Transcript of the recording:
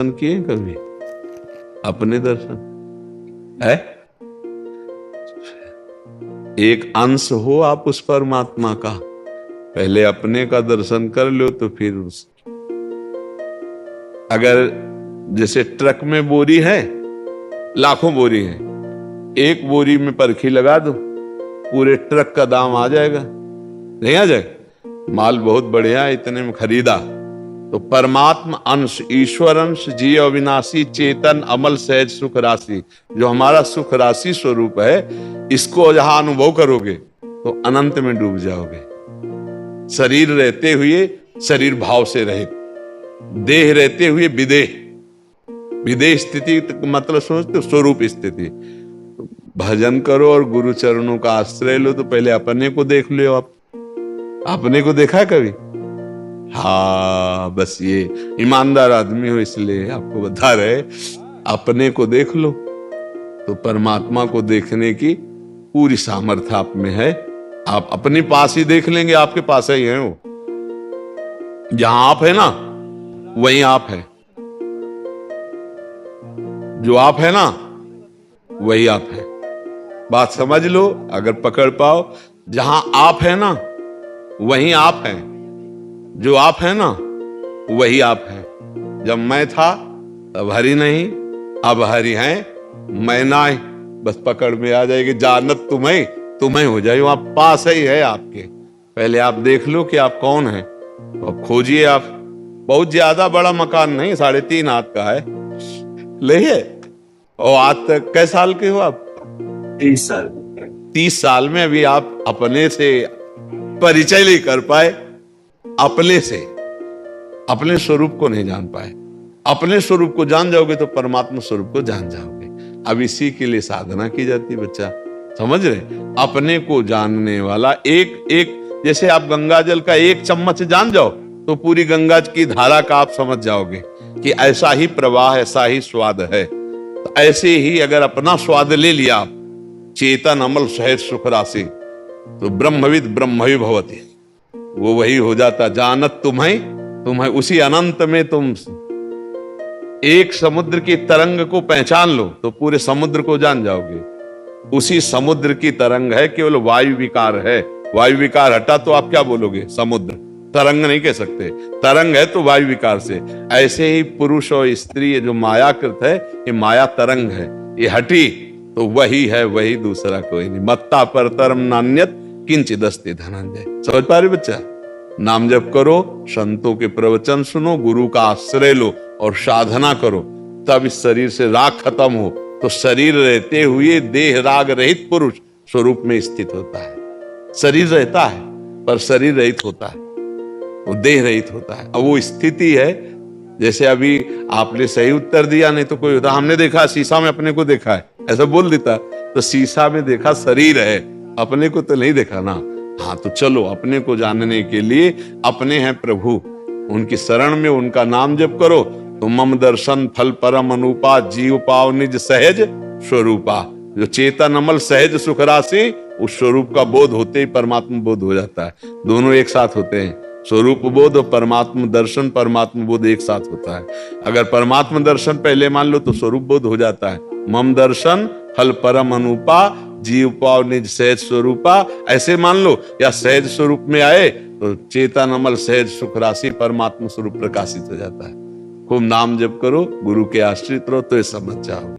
किए कभी अपने दर्शन है? एक अंश हो आप उस परमात्मा का, पहले अपने का दर्शन कर लो तो फिर उस। अगर जैसे ट्रक में बोरी है, लाखों बोरी है, एक बोरी में परखी लगा दो, पूरे ट्रक का दाम आ जाएगा, नहीं आ जाएगा? माल बहुत बढ़िया है, इतने में खरीदा। तो परमात्मा अंश, ईश्वर अंश, जीव अविनाशी, चेतन, अमल, सहज, सुख राशि, जो हमारा सुख राशि स्वरूप है, इसको जहां अनुभव करोगे तो अनंत में डूब जाओगे। शरीर रहते हुए शरीर भाव से रहित, देह रहते हुए विदेह, विदेह स्थिति मतलब समझते, स्वरूप स्थिति। भजन करो और गुरु चरणों का आश्रय लो तो पहले अपने को देख लो। आप अपने को देखा कभी? हाँ, बस ये ईमानदार आदमी हो इसलिए आपको बता रहे, अपने को देख लो तो परमात्मा को देखने की पूरी सामर्थ्य आप में है। आप अपने पास ही देख लेंगे, आपके पास ही है वो। जहां आप है ना वहीं आप है, जो आप है ना वही आप है। बात समझ लो, अगर पकड़ पाओ, जहां आप है ना वहीं आप है, जो आप है ना वही आप है। जब मैं था तब हरि नहीं, अब हरि हैं मैं ना, बस पकड़ में आ जाएगी। जानत तुम्हें तुम्हें हो जाए, आप पास ही है आपके। पहले आप देख लो कि आप कौन है, तो अब खोजिए। आप बहुत ज्यादा बड़ा मकान नहीं, 3.5 हाथ का है, ले। और आज तक कै साल के हो आप? 30 साल। 30 साल में अभी आप अपने से परिचय नहीं कर पाए, अपने से अपने स्वरूप को नहीं जान पाए। अपने स्वरूप को जान जाओगे तो परमात्मा स्वरूप को जान जाओगे। अब इसी के लिए साधना की जाती है बच्चा, समझ रहे? अपने को जानने वाला एक एक, जैसे आप गंगा जल का एक चम्मच जान जाओ तो पूरी गंगा की धारा का आप समझ जाओगे कि ऐसा ही प्रवाह, ऐसा ही स्वाद है। तो ऐसे ही अगर अपना स्वाद ले लिया आप, चेतन, अमल, सहज, सुख राशि, तो ब्रह्मविद ब्रह्मवि भवति, वो वही हो जाता। जानत तुम्हें उसी अनंत में तुम एक समुद्र की तरंग को पहचान लो तो पूरे समुद्र को जान जाओगे। उसी समुद्र की तरंग है, केवल वायु विकार है। वायु विकार हटा तो आप क्या बोलोगे? समुद्र। तरंग नहीं कह सकते, तरंग है तो वायु विकार से। ऐसे ही पुरुष और स्त्री जो मायाकृत है, ये माया तरंग है, ये हटी तो वही है, वही, दूसरा कोई नहीं। मत्ता पर तरम नान्यत किंचित अस्ति धनंजय। समझ पा रहे बच्चा? नाम जप करो, संतों के प्रवचन सुनो, गुरु का आश्रय लो और साधना करो, तब इस शरीर से राग खत्म हो तो शरीर रहते हुए देह राग रहित पुरुष स्वरूप में स्थित होता है। शरीर रहता है पर शरीर रहित होता है, वो देह रहित होता है। अब वो स्थिति है, जैसे अभी आपने सही उत्तर दिया, नहीं तो कोई होता हमने देखा शीशा में अपने को देखा है, ऐसा बोल देता, तो शीशा में देखा शरीर है, अपने को तो नहीं देखा ना। हाँ, तो चलो अपने को जानने के लिए अपने हैं प्रभु, उनकी शरण में उनका नाम जप करो तो मम दर्शन फल परम अनुपा, जीव पाव निज सहज स्वरूपा। जो चेतन, अमल, सहज, सुख राशि, उस स्वरूप का बोध होते ही परमात्मा बोध हो जाता है। दोनों एक साथ होते हैं, स्वरूप बोध और परमात्मा दर्शन, परमात्मा बोध एक साथ होता है। अगर परमात्मा दर्शन पहले मान लो तो स्वरूप बोध हो जाता है। मम दर्शन फल परम अनुपा, जीव पाव निज सहज स्वरूपा, ऐसे मान लो। या सहज स्वरूप में आए तो चेतन, अमल, सहज, सुख राशि, परमात्मा स्वरूप प्रकाशित हो जाता है। खूब नाम जप करो, गुरु के आश्रित रहो तो ये समझ जाओ।